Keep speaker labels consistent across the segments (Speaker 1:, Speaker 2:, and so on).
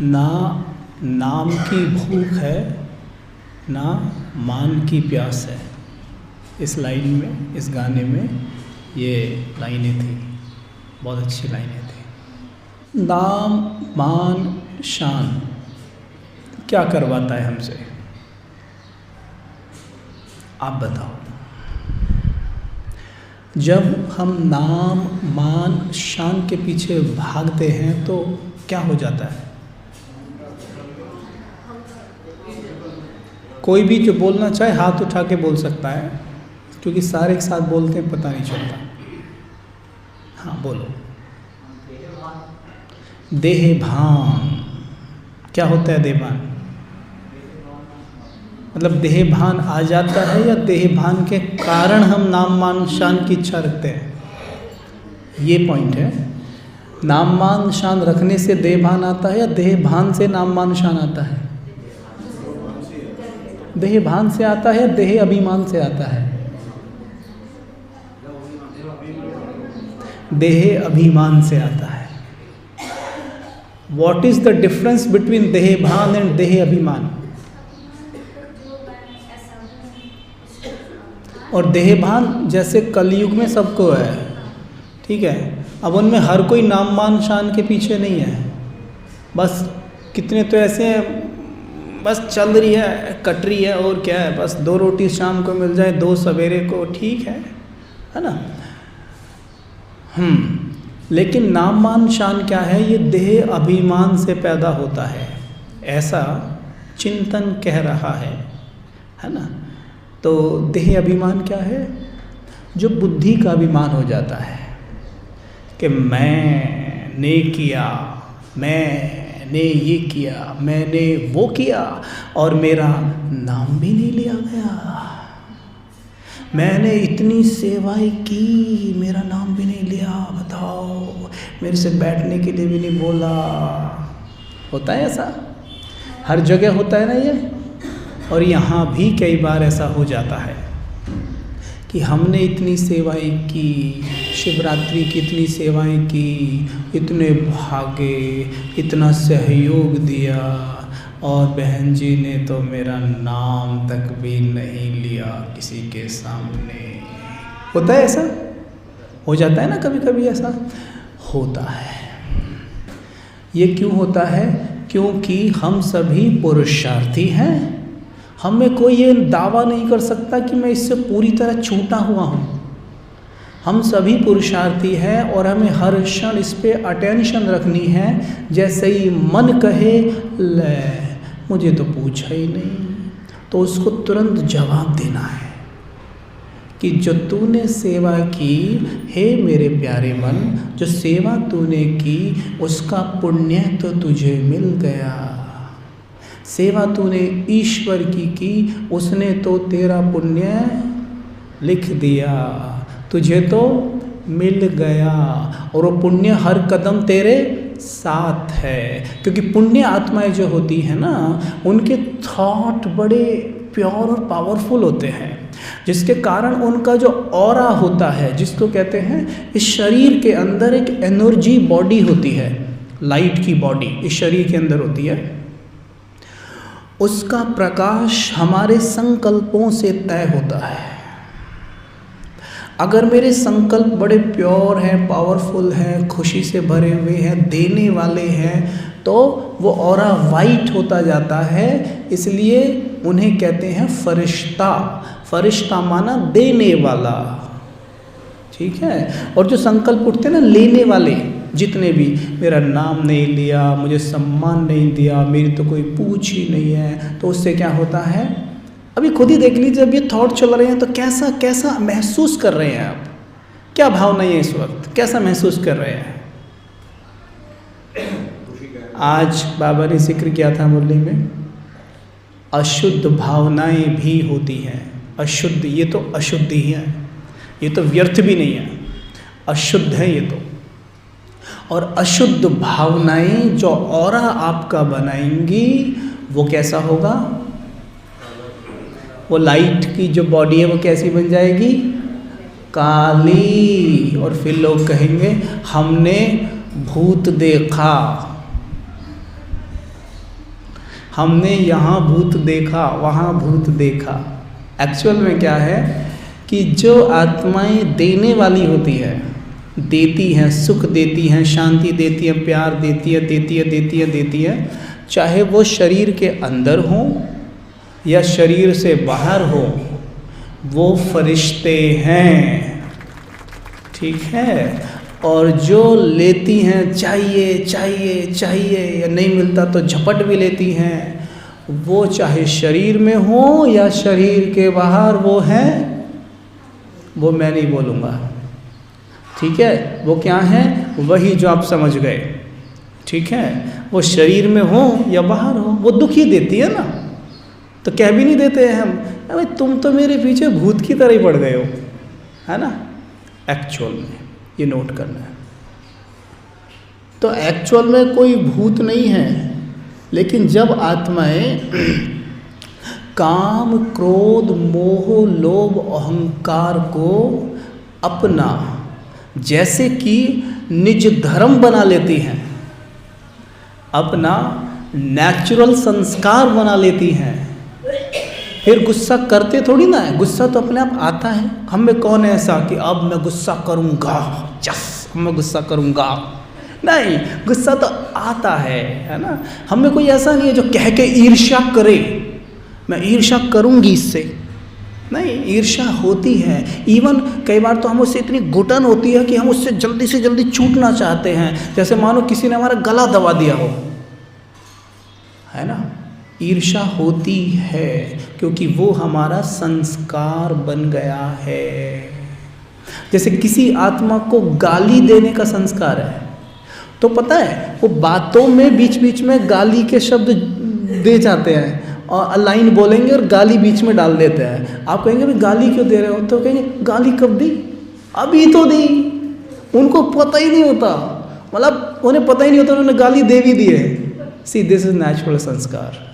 Speaker 1: ना नाम की भूख है ना मान की प्यास है। इस लाइन में, इस गाने में ये लाइनें थी, बहुत अच्छी लाइनें थी। नाम मान शान क्या करवाता है हमसे, आप बताओ। जब हम नाम मान शान के पीछे भागते हैं तो क्या हो जाता है? कोई भी जो बोलना चाहे हाथ उठा के बोल सकता है, क्योंकि सारे एक साथ बोलते हैं पता नहीं चलता। हाँ बोलो। देहभान क्या होता है? देहभान मतलब देहभान आ जाता है या देहभान के कारण हम नाम मान शान की इच्छा रखते हैं, ये पॉइंट है। नाम मान शान रखने से देहभान आता है या देहभान से नाम मान शान आता है? देहभान से आता है, देह अभिमान से आता है? देह अभिमान से आता है। What is the difference between dehbhan and deh abhiman? और देहभान जैसे कलयुग में सबको है, ठीक है। अब उनमें हर कोई नाम मान शान के पीछे नहीं है, बस कितने तो ऐसे हैं बस चल रही है, कट रही है, और क्या है, बस 2 रोटी शाम को मिल जाए, 2 सवेरे को, ठीक है ना। लेकिन नाम मान शान क्या है? ये देह अभिमान से पैदा होता है, ऐसा चिंतन कह रहा है ना। तो देह अभिमान क्या है? जो बुद्धि का अभिमान हो जाता है कि मैंने किया, मैंने ये किया, मैंने वो किया और मेरा नाम भी नहीं लिया गया। मैंने इतनी सेवाएं की, मेरा नाम भी नहीं लिया, बताओ। मेरे से बैठने के लिए भी नहीं बोला। होता है ऐसा, हर जगह होता है ना ये। और यहाँ भी कई बार ऐसा हो जाता है कि हमने इतनी सेवाएं की, शिवरात्रि की इतनी सेवाएं की, इतने भागे, इतना सहयोग दिया, और बहन जी ने तो मेरा नाम तक भी नहीं लिया किसी के सामने। होता है ऐसा, हो जाता है ना, कभी कभी ऐसा होता है। ये क्यों होता है? क्योंकि हम सभी पुरुषार्थी हैं। हमें कोई ये दावा नहीं कर सकता कि मैं इससे पूरी तरह छूटा हुआ हूँ। हम सभी पुरुषार्थी हैं और हमें हर क्षण इस पे अटेंशन रखनी है। जैसे ही मन कहे ले मुझे तो पूछा ही नहीं, तो उसको तुरंत जवाब देना है कि जो तूने सेवा की, हे मेरे प्यारे मन, जो सेवा तूने की उसका पुण्य तो तुझे मिल गया। सेवा तूने ईश्वर की उसने तो तेरा पुण्य लिख दिया, तुझे तो मिल गया। और वो पुण्य हर कदम तेरे साथ है, क्योंकि पुण्य आत्माएं जो होती हैं ना, उनके थॉट बड़े प्योर और पावरफुल होते हैं, जिसके कारण उनका जो ऑरा होता है, जिसको कहते हैं, इस शरीर के अंदर एक एनर्जी बॉडी होती है, लाइट की बॉडी इस शरीर के अंदर होती है। उसका प्रकाश हमारे संकल्पों से तय होता है। अगर मेरे संकल्प बड़े प्योर हैं, पावरफुल हैं, खुशी से भरे हुए हैं, देने वाले हैं, तो वो ऑरा वाइट होता जाता है। इसलिए उन्हें कहते हैं फरिश्ता। फरिश्ता माना देने वाला, ठीक है। और जो संकल्प उठते हैं ना लेने वाले, जितने भी, मेरा नाम नहीं लिया, मुझे सम्मान नहीं दिया, मेरी तो कोई पूछ ही नहीं है, तो उससे क्या होता है? अभी खुद ही देख लीजिए, जब ये थॉट चल रहे हैं तो कैसा कैसा महसूस कर रहे हैं आप? क्या भावना है इस वक्त, कैसा महसूस कर रहे हैं? आज बाबा ने जिक्र किया था मुरली में, अशुद्ध भावनाएं भी होती हैं। अशुद्ध, ये तो अशुद्ध ही है, ये तो व्यर्थ भी नहीं है, अशुद्ध है ये तो। और अशुद्ध भावनाएं जो ऑरा आपका बनाएंगी, वो कैसा होगा? वो लाइट की जो बॉडी है वो कैसी बन जाएगी? काली। और फिर लोग कहेंगे हमने भूत देखा, हमने यहाँ भूत देखा, वहाँ भूत देखा। एक्चुअल में क्या है कि जो आत्माएं देने वाली होती है, देती हैं, सुख देती हैं, शांति देती है, प्यार देती है, देती है, चाहे वो शरीर के अंदर हो या शरीर से बाहर हो, वो फरिश्ते हैं, ठीक है। और जो लेती हैं चाहिए चाहिए चाहिए, या नहीं मिलता तो झपट भी लेती हैं, वो चाहे शरीर में हो या शरीर के बाहर, वो हैं, वो मैं नहीं बोलूँगा, ठीक है। वो क्या है, वही जो आप समझ गए, ठीक है। वो शरीर में हो या बाहर हो, वो दुख ही देती है ना, तो कह भी नहीं देते हैं हम, अरे तुम तो मेरे पीछे भूत की तरह ही पड़ गए हो, है ना। एक्चुअल में ये नोट करना है। तो एक्चुअल में कोई भूत नहीं है, लेकिन जब आत्माएं काम, क्रोध, मोह, लोभ, अहंकार को अपना जैसे कि निज धर्म बना लेती हैं, अपना नेचुरल संस्कार बना लेती हैं, फिर गुस्सा करते थोड़ी ना है, गुस्सा तो अपने आप आता है। हम में कौन है ऐसा कि अब मैं गुस्सा करूँगा, यस मैं गुस्सा करूँगा, नहीं, गुस्सा तो आता है ना। हम में कोई ऐसा नहीं है जो कह के ईर्ष्या करे, मैं ईर्ष्या करूँगी इससे, नहीं, ईर्ष्या होती है। इवन कई बार तो हम उससे इतनी घुटन होती है कि हम उससे जल्दी से जल्दी छूटना चाहते हैं, जैसे मानो किसी ने हमारा गला दबा दिया हो, है ना। ईर्ष्या होती है क्योंकि वो हमारा संस्कार बन गया है। जैसे किसी आत्मा को गाली देने का संस्कार है, तो पता है वो बातों में बीच बीच में गाली के शब्द दे जाते हैं और लाइन बोलेंगे और गाली बीच में डाल देते हैं। आप कहेंगे भाई गाली क्यों दे रहे हो, तो कहेंगे गाली कब दी, अभी तो दी। उनको पता ही नहीं होता, मतलब उन्हें पता ही नहीं होता उन्होंने गाली दे भी दी है। सी दिस इज नेचुरल संस्कार,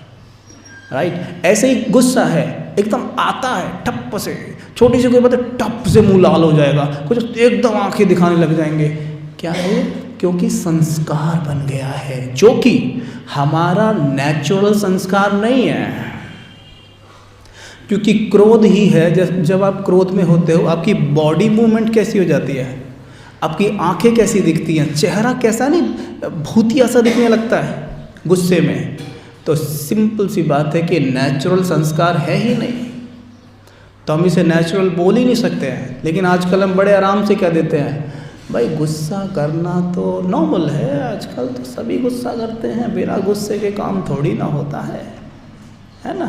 Speaker 1: राइट। ऐसे ही गुस्सा है, एकदम आता है ठप से, छोटी सी कोई बात है ठप से मुंह लाल हो जाएगा, कुछ एकदम आंखें दिखाने लग जाएंगे। क्या है, क्योंकि संस्कार बन गया है, जो कि हमारा नेचुरल संस्कार नहीं है। क्योंकि क्रोध ही है, जब आप क्रोध में होते हो आपकी बॉडी मूवमेंट कैसी हो जाती है, आपकी आंखें कैसी दिखती हैं, चेहरा कैसा नहीं भूतिया सा दिखने लगता है गुस्से में। तो सिंपल सी बात है कि नेचुरल संस्कार है ही नहीं, तो हम इसे नेचुरल बोल ही नहीं सकते हैं। लेकिन आजकल हम बड़े आराम से क्या देते हैं, भाई गुस्सा करना तो नॉर्मल है, आजकल तो सभी गुस्सा करते हैं, बिना गुस्से के काम थोड़ी ना होता है ना,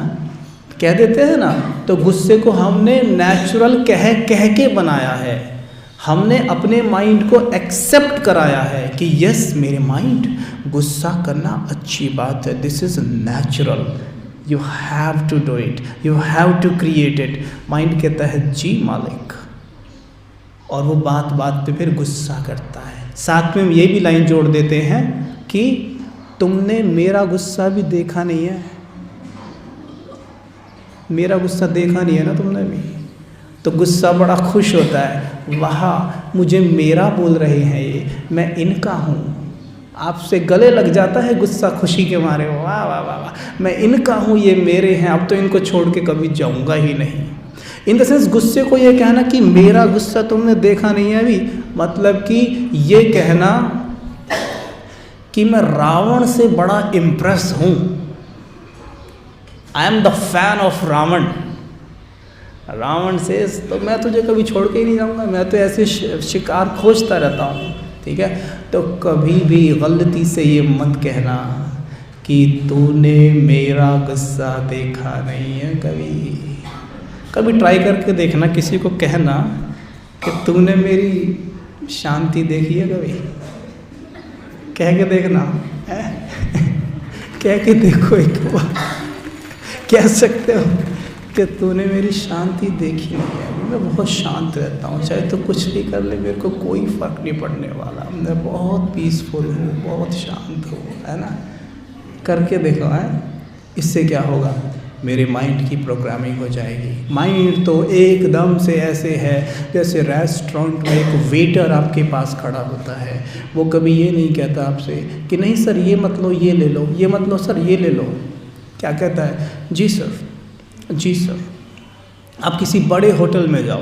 Speaker 1: कह देते हैं ना। तो गुस्से को हमने नेचुरल कह के बनाया है, हमने अपने माइंड को एक्सेप्ट कराया है कि यस मेरे माइंड, गुस्सा करना अच्छी बात है, this is natural, you have to do it, you have to create it. Mind कहता है जी मालिक, और वो बात बात पे फिर गुस्सा करता है। साथ में ये भी लाइन जोड़ देते हैं कि तुमने मेरा गुस्सा भी देखा नहीं है, मेरा गुस्सा देखा नहीं है ना तुमने भी। तो गुस्सा बड़ा खुश होता है, वाह मुझे मेरा बोल रहे हैं ये, मैं इनका हूँ। आपसे गले लग जाता है गुस्सा खुशी के मारे, वाह वाह वाह वाह, मैं इनका हूँ, ये मेरे हैं, अब तो इनको छोड़ के कभी जाऊँगा ही नहीं। इन द सेंस गुस्से को ये कहना कि मेरा गुस्सा तुमने देखा नहीं है अभी, मतलब कि ये कहना कि मैं रावण से बड़ा इम्प्रेस हूँ, I am the fan of Ravan. Ravan से तो मैं तुझे कभी छोड़ के ही नहीं जाऊँगा, मैं तो ऐसे शिकार खोजता रहता हूँ, ठीक है। तो कभी भी गलती से ये मत कहना कि तूने मेरा गुस्सा देखा नहीं है। कभी ट्राई करके देखना, किसी को कहना कि तूने मेरी शांति देखी है, कभी कह के देखना कह के देखो एक बार, कह सकते हो कि तूने मेरी शांति देखी नहीं है, मैं बहुत शांत रहता हूँ, चाहे तो कुछ भी कर ले मेरे को कोई फ़र्क नहीं पड़ने वाला, मैं बहुत पीसफुल हूँ, बहुत शांत हूँ, है ना। करके देखो, है इससे क्या होगा, मेरे माइंड की प्रोग्रामिंग हो जाएगी। माइंड तो एकदम से ऐसे है जैसे रेस्टोरेंट में एक वेटर आपके पास खड़ा होता है, वो कभी ये नहीं कहता आपसे कि नहीं सर ये मत लो, ये ले लो, ये मत लो सर ये ले लो, क्या कहता है, जी सर, जी सर। आप किसी बड़े होटल में जाओ,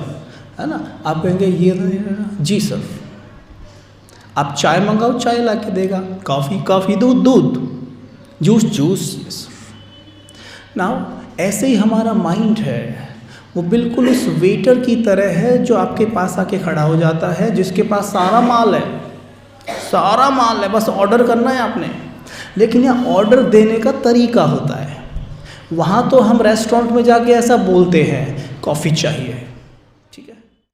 Speaker 1: है ना, आप कहेंगे ये जी सर। आप चाय मंगाओ, चाय ला के देगा, कॉफ़ी कॉफ़ी, दूध दूध, जूस जूस, यस। नाउ ऐसे ही हमारा माइंड है, वो बिल्कुल उस वेटर की तरह है जो आपके पास आके खड़ा हो जाता है, जिसके पास सारा माल है, सारा माल है, बस ऑर्डर करना है आपने। लेकिन यह ऑर्डर देने का तरीका होता है। वहाँ तो हम रेस्टोरेंट में जाके ऐसा बोलते हैं, कॉफ़ी चाहिए,